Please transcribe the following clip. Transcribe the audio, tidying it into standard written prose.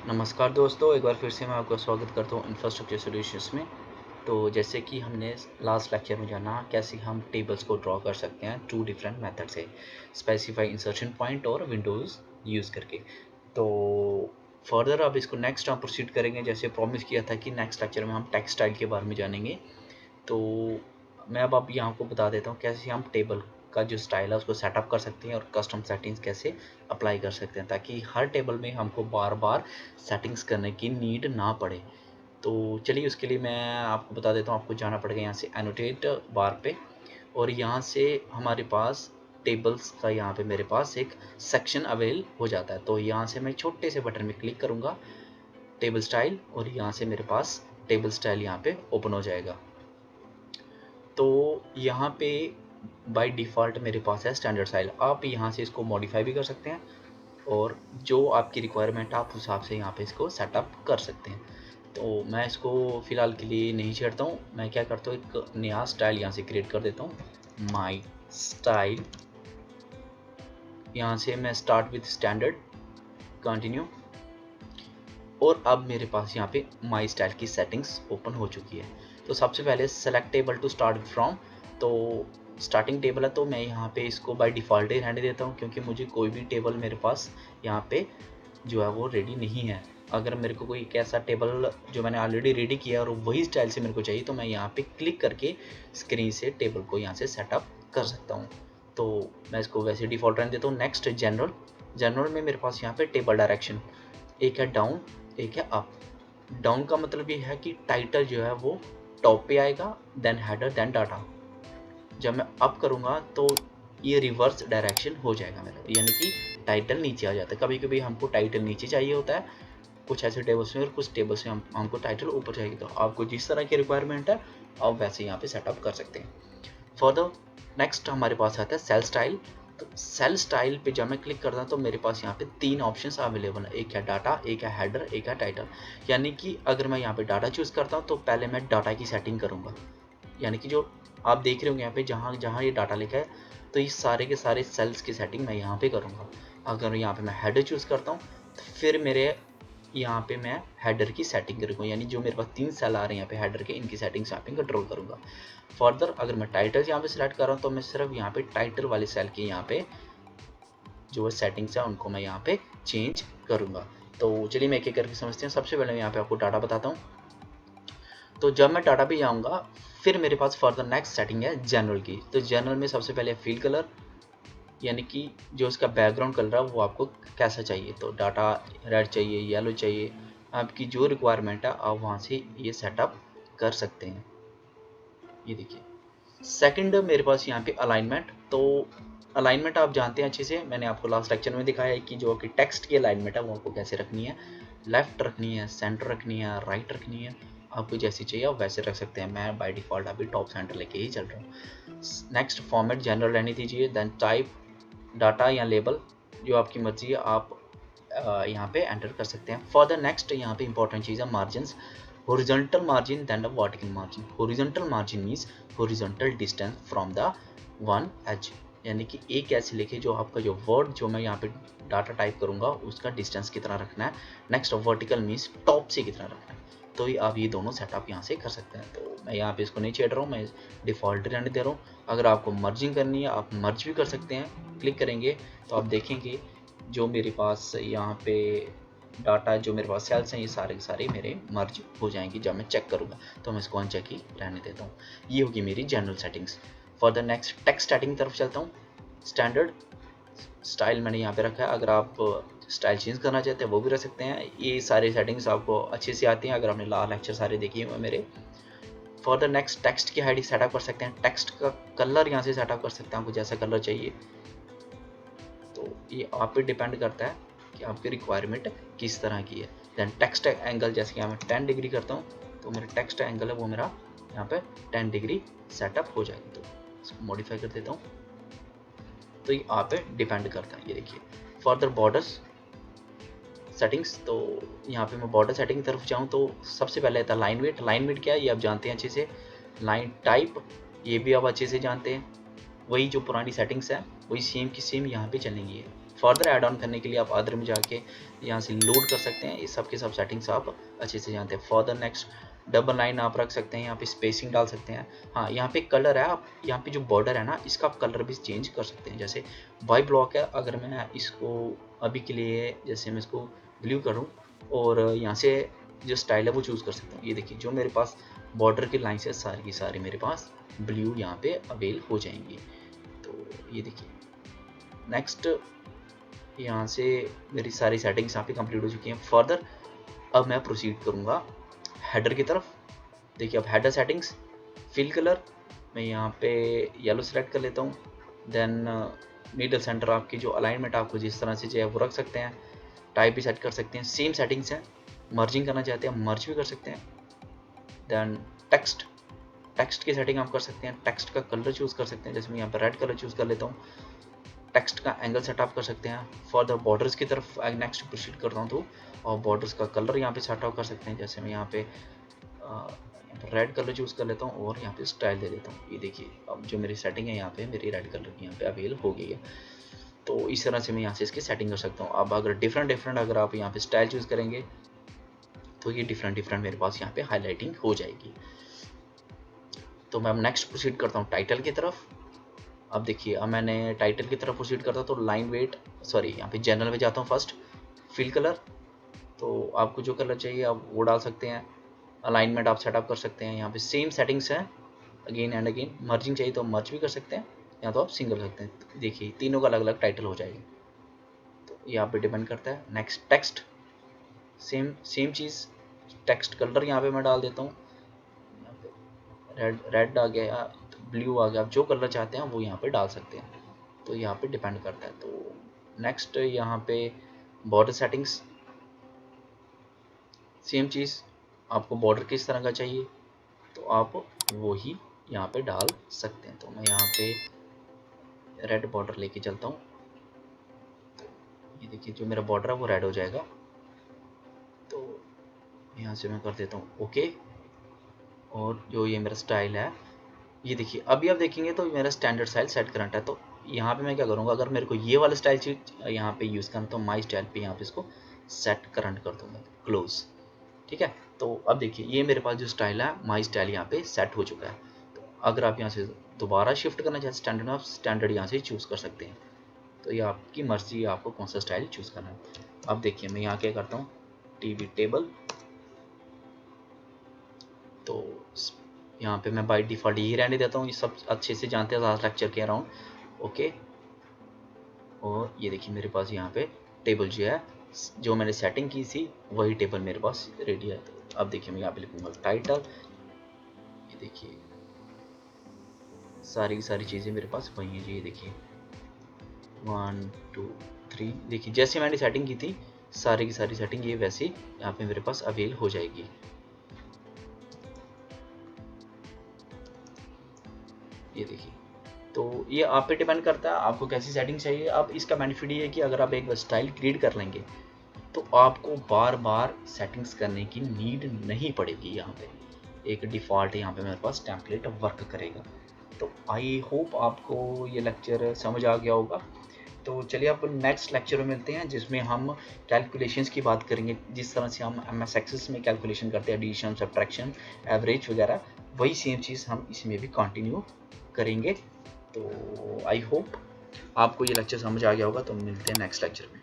नमस्कार दोस्तों, एक बार फिर से मैं आपका स्वागत करता हूँ इंफ्रास्ट्रक्चर सॉल्यूशंस में। तो जैसे कि हमने लास्ट लेक्चर में जाना कैसे हम टेबल्स को ड्रॉ कर सकते हैं टू डिफरेंट मेथड से, स्पेसिफाई इंसर्शन पॉइंट और विंडोज़ यूज़ करके। तो फर्दर अब इसको नेक्स्ट हम प्रोसीड करेंगे। जैसे प्रॉमिस किया था कि नेक्स्ट लेक्चर में हम टेक्स्ट स्टाइल के बारे में जानेंगे। तो मैं अब आप यहाँ को बता देता हूँ कैसे हम टेबल का जो स्टाइल है उसको सेटअप कर सकते हैं और कस्टम सेटिंग्स कैसे अप्लाई कर सकते हैं, ताकि हर टेबल में हमको बार बार सेटिंग्स करने की नीड ना पड़े। तो चलिए उसके लिए मैं आपको बता देता हूँ। आपको जाना पड़ेगा यहाँ से एनोटेट बार पे, और यहाँ से हमारे पास टेबल्स का यहाँ पे मेरे पास एक सेक्शन अवेल हो जाता है। तो यहाँ से मैं छोटे से बटन में क्लिक करूँगा टेबल स्टाइल, और यहाँ से मेरे पास टेबल स्टाइल यहाँ पे ओपन हो जाएगा। तो यहाँ पे बाय डिफ़ॉल्ट मेरे पास है स्टैंडर्ड स्टाइल। आप यहाँ से इसको मॉडिफाई भी कर सकते हैं और जो आपकी रिक्वायरमेंट है आप उस हिसाब से यहाँ पे इसको सेटअप कर सकते हैं। तो मैं इसको फ़िलहाल के लिए नहीं छेड़ता हूँ। मैं क्या करता हूँ, एक नया स्टाइल यहाँ से क्रिएट कर देता हूँ, माई स्टाइल। यहाँ से मैं स्टार्ट विथ स्टैंडर्ड, कंटिन्यू, और अब मेरे पास यहाँ पे माई स्टाइल की सेटिंग्स ओपन हो चुकी है। तो सबसे पहले select table to start from. तो स्टार्टिंग टेबल है तो मैं यहाँ पे इसको बाय डिफ़ॉल्ट ही रहने देता हूँ, क्योंकि मुझे कोई भी टेबल मेरे पास यहाँ पे जो है वो रेडी नहीं है। अगर मेरे को कोई एक ऐसा टेबल जो मैंने ऑलरेडी रेडी किया और वही स्टाइल से मेरे को चाहिए, तो मैं यहाँ पे क्लिक करके स्क्रीन से टेबल को यहाँ से सेटअप कर सकता हूँ। तो मैं इसको वैसे डिफ़ॉल्ट रहने देता हूँ। Next general. जनरल में मेरे पास यहाँ पे टेबल डायरेक्शन, एक है डाउन, एक है अप। डाउन का मतलब ये है कि टाइटल जो है वो टॉप पे आएगा, देन हेडर, देन डाटा। जब मैं अप करूँगा तो ये रिवर्स डायरेक्शन हो जाएगा मेरा, यानी कि टाइटल नीचे आ जाता है। कभी कभी हमको टाइटल नीचे चाहिए होता है कुछ ऐसे टेबल्स में, और कुछ टेबल्स में हमको टाइटल ऊपर चाहिए। तो आपको जिस तरह की रिक्वायरमेंट है आप वैसे यहाँ पे सेटअप कर सकते हैं। फर्दर नेक्स्ट हमारे पास आता है सेल स्टाइल। तो सेल स्टाइल पे जब मैं क्लिक करता हूँ तो मेरे पास यहाँ पे तीन ऑप्शंस अवेलेबल है, एक है डाटा, एक है हेडर, एक है टाइटल। यानी कि अगर मैं यहाँ पे डाटा चूज़ करता हूँ तो पहले मैं डाटा की सेटिंग करूँगा, यानी कि जो आप देख रहे होंगे यहाँ पे जहाँ जहाँ ये डाटा लिखा है, तो ये सारे के सारे सेल्स की सेटिंग मैं यहाँ पे करूँगा। अगर यहाँ पे मैं हेडर चूज़ करता हूँ तो फिर मेरे यहाँ पे मैं हेडर की सेटिंग करूँगा, यानी जो मेरे पास तीन सेल आ रहे हैं यहाँ पे हेडर के, इनकी सेटिंग्स यहाँ पे कंट्रोल करूँगा। फर्दर अगर मैं टाइटल यहाँ पे सिलेक्ट कर रहा हूँ तो मैं सिर्फ यहाँ पे टाइटल वाले सेल की यहाँ पे जो सेटिंग्स है उनको मैं यहाँ पे चेंज करूँगा। तो चलिए मैं एक एक करके समझते हैं। सबसे पहले मैं यहाँ पे आपको डाटा बताता हूँ। तो जब मैं डाटा पे जाऊँगा फिर मेरे पास फर्दर नेक्स्ट सेटिंग है जनरल की। तो जनरल में सबसे पहले फील्ड कलर, यानी कि जो उसका बैकग्राउंड कलर है वो आपको कैसा चाहिए। तो डाटा रेड चाहिए, येलो चाहिए, आपकी जो रिक्वायरमेंट है आप वहाँ से ये सेटअप कर सकते हैं। ये देखिए। सेकंड मेरे पास यहाँ पे अलाइनमेंट। तो अलाइनमेंट आप जानते हैं अच्छे से, मैंने आपको लास्ट लेक्चर में दिखाया है कि जो कि टेक्स्ट की अलाइनमेंट है वो आपको कैसे रखनी है। लेफ्ट रखनी है, सेंटर रखनी है, राइट रखनी है, आपको जैसी चाहिए आप वैसे रख सकते हैं। मैं बाय डिफ़ॉल्ट अभी टॉप सेंटर लेके ही चल रहा हूँ। नेक्स्ट फॉर्मेट जनरल रहनी दीजिए। देन टाइप डाटा या लेबल, जो आपकी मर्जी है आप यहाँ पे एंटर कर सकते हैं। फॉर द नेक्स्ट यहाँ पे इंपॉर्टेंट चीज़ है margin, horizontal margin than the vertical margin। horizontal margin means horizontal distance from the one edge, यानी कि एक ऐसे लिखे जो आपका जो वर्ड जो मैं यहाँ पे डाटा टाइप करूँगा उसका डिस्टेंस कितना रखना है। नेक्स्ट वर्टिकल मीन्स टॉप से कितना रखना है। तो ये आप ये दोनों सेटअप यहाँ से कर सकते हैं। तो मैं यहाँ पे इसको नहीं छेड़ रहा हूँ, मैं डिफ़ॉल्ट रहने दे रहा हूँ। अगर आपको मर्जिंग करनी है आप मर्ज भी कर सकते हैं। क्लिक करेंगे तो आप देखेंगे जो मेरे पास यहाँ पे डाटा, जो मेरे पास सेल्स हैं, ये सारे के सारे मेरे मर्ज हो जाएंगे जब मैं चेक करूँगा। तो मैं इसको अनचेक ही रहने देता हूँ। ये होगी मेरी general settings. For the next text setting की तरफ चलता हूँ। स्टैंडर्ड स्टाइल मैंने यहाँ पे रखा है। अगर आप स्टाइल चेंज करना चाहते हैं वो भी रख सकते हैं। ये सारी सेटिंग्स आपको अच्छे से आती हैं अगर आपने लास्ट लेक्चर सारे देखे हुए मेरे। फॉर द नेक्स्ट टेक्स्ट की हाइड सेटअप कर सकते हैं। टेक्स्ट का कलर यहाँ से सेटअप कर सकते हैं, आपको जैसा कलर चाहिए। तो ये आप पे डिपेंड करता है कि आपकी रिक्वायरमेंट किस तरह की है। देन टेक्स्ट एंगल, जैसे कि मैं 10 डिग्री करता हूँ तो मेरा टेक्स्ट एंगल है वो मेरा यहाँ पे 10 डिग्री सेटअप हो जाएगा। तो इसको मॉडिफाई कर देता हूँ। तो ये आप पे डिपेंड करता है। ये देखिए फर्दर बॉर्डर्स सेटिंग्स। तो यहाँ पे मैं बॉर्डर सेटिंग की तरफ जाऊँ तो सबसे पहले था लाइन वेट। लाइन वेट क्या है ये आप जानते हैं अच्छे से। लाइन टाइप ये भी आप अच्छे से जानते हैं। वही जो पुरानी सेटिंग्स है वही सेम की सेम यहाँ पे चलेंगी। फर्दर ऐड ऑन करने के लिए आप अदर में जाके यहाँ से लोड कर सकते हैं। ये सब के सब सेटिंग्स आप अच्छे से जानते हैं। फर्दर नेक्स्ट डबल लाइन आप रख सकते हैं, यहाँ पे स्पेसिंग डाल सकते हैं। हाँ, यहाँ पे कलर है, आप यहाँ पे जो बॉर्डर है ना, इसका आप कलर भी चेंज कर सकते हैं। जैसे वाई ब्लॉक है, अगर मैं इसको अभी के लिए जैसे मैं इसको ब्लू करूँ और यहाँ से जो स्टाइल है वो चूज़ कर सकता हूँ। ये देखिए जो मेरे पास बॉर्डर की लाइन से सारी की सारी मेरे पास ब्लू यहाँ पे अवेल हो जाएंगी। तो ये देखिए नेक्स्ट यहाँ से मेरी सारी सेटिंग्स यहाँ पे कंप्लीट हो चुकी हैं। फर्दर अब मैं प्रोसीड करूँगा हेडर की तरफ। देखिए अब हेडर सेटिंग्स, फिल कलर मैं यहाँ पे येलो सेलेक्ट कर लेता हूँ। देन मिडल सेंटर आपकी जो अलाइनमेंट आपको जिस तरह से चाहिए वो रख सकते हैं। टाइप भी सेट कर सकते हैं, सेम सेटिंग्स हैं। मर्जिंग करना चाहते हैं मर्ज भी कर सकते हैं। देन टेक्स्ट की सेटिंग आप कर सकते हैं। टेक्स्ट का कलर चूज़ कर सकते हैं, जैसे मैं यहाँ पर रेड कलर चूज़ कर लेता हूँ। टेक्स्ट का एंगल सेटअप कर सकते हैं। फॉर द बॉर्डर्स की तरफ नेक्स्ट प्रोसीड करता हूँ तो और बॉर्डर्स का कलर यहाँ पे सेटअप कर सकते हैं। जैसे मैं यहाँ पे रेड कलर चूज़ कर लेता हूँ और यहाँ पे स्टाइल दे देता हूँ। ये देखिए अब जो मेरी सेटिंग है यहाँ पे मेरी रेड कलर की यहाँ पे अवेल हो गई है। तो इस तरह से मैं यहाँ से इसकी सेटिंग कर सकता हूँ। अब अगर डिफरेंट अगर आप यहाँ पे स्टाइल चूज़ करेंगे तो ये डिफरेंट मेरे पास यहाँ पे हाईलाइटिंग हो जाएगी। तो मैं अब नेक्स्ट प्रोसीड करता हूँ टाइटल की तरफ। अब देखिए अब मैंने टाइटल की तरफ प्रोसीड करता हूँ तो लाइन वेट सॉरी यहाँ पे जनरल में जाता हूँ। फर्स्ट फिल कलर, तो आपको जो कलर चाहिए आप वो डाल सकते हैं। अलाइनमेंट आप सेटअप कर सकते हैं। यहाँ पे सेम सेटिंग्स हैं अगेन एंड अगेन। मर्जिंग चाहिए तो मर्ज भी कर सकते हैं या तो आप सिंगल सकते हैं। देखिए तीनों का अलग अलग टाइटल हो जाएगा, तो ये आप पे डिपेंड करता है। नेक्स्ट टेक्स्ट, सेम चीज़। टेक्स्ट कलर यहाँ पे मैं डाल देता हूँ। रेड आ गया, ब्लू आ गया, आप जो कलर चाहते हैं वो यहाँ पे डाल सकते हैं। तो यहाँ पे डिपेंड करता है। तो नेक्स्ट यहाँ पे बॉर्डर सेटिंग्स, सेम चीज़। आपको बॉर्डर किस तरह का चाहिए तो आप वो ही यहाँ पे डाल सकते हैं। तो मैं यहाँ पे रेड बॉर्डर लेके चलता हूँ। ये देखिए जो मेरा बॉर्डर है वो रेड हो जाएगा। तो यहाँ से मैं कर देता हूँ ओके। और जो ये मेरा स्टाइल है ये देखिए अभी आप देखेंगे तो मेरा स्टैंडर्ड स्टाइल सेट करंट है। तो यहाँ पे मैं क्या करूँगा, अगर मेरे को ये वाला स्टाइल यहाँ पे यूज़ करना तो माई स्टाइल पे यहाँ पे इसको सेट करंट कर दूँगा क्लोज। ठीक है, तो अब देखिए ये मेरे पास जो स्टाइल है माई स्टाइल यहाँ पे सेट हो चुका है। तो अगर आप यहाँ से दोबारा शिफ्ट करना चाहते हैं स्टैंडर्ड में, आप स्टैंडर्ड यहाँ से चूज़ कर सकते हैं। तो ये आपकी मर्जी है आपको कौन सा स्टाइल चूज़ करना है। अब देखिए मैं यहाँ क्या करता हूँ, टीवी टेबल, तो यहाँ पे मैं बाय डिफ़ॉल्ट यही रहने देता हूँ। ये सब अच्छे से जानते हैं ज़्यादा लेक्चर के अराउंड। ओके, और ये देखिए मेरे पास यहाँ पे टेबल जो है जो मैंने सेटिंग की थी वही टेबल मेरे पास रेडी है। तो अब देखिए मैं यहाँ पे लिखूँगा टाइटल। ये देखिए सारी की सारी चीज़ें मेरे पास वही है। ये देखिए 1 2 3, देखिए जैसे मैंने सेटिंग की थी सारी की सारी सेटिंग ये वैसे यहाँ पे मेरे पास अवेल हो जाएगी। ये देखिए, तो ये आप पे डिपेंड करता है आपको कैसी सेटिंग चाहिए। अब इसका बेनिफिट ये है कि अगर आप एक स्टाइल क्रिएट कर लेंगे तो आपको बार बार सेटिंग्स करने की नीड नहीं पड़ेगी। यहाँ पे एक डिफ़ॉल्ट यहाँ पे मेरे पास टेम्पलेट वर्क करेगा। तो आई होप आपको ये लेक्चर समझ आ गया होगा। तो चलिए आप नेक्स्ट लेक्चर में मिलते हैं जिसमें हम कैलकुलेशंस की बात करेंगे। जिस तरह से हम MS एक्सेल में कैलकुलेशन करते हैं, एडिशन, सब्ट्रैक्शन, एवरेज वगैरह, वही सेम चीज़ हम इसमें भी कंटिन्यू करेंगे। तो आई होप आपको ये लेक्चर समझ आ गया होगा। तो मिलते हैं नेक्स्ट लेक्चर में।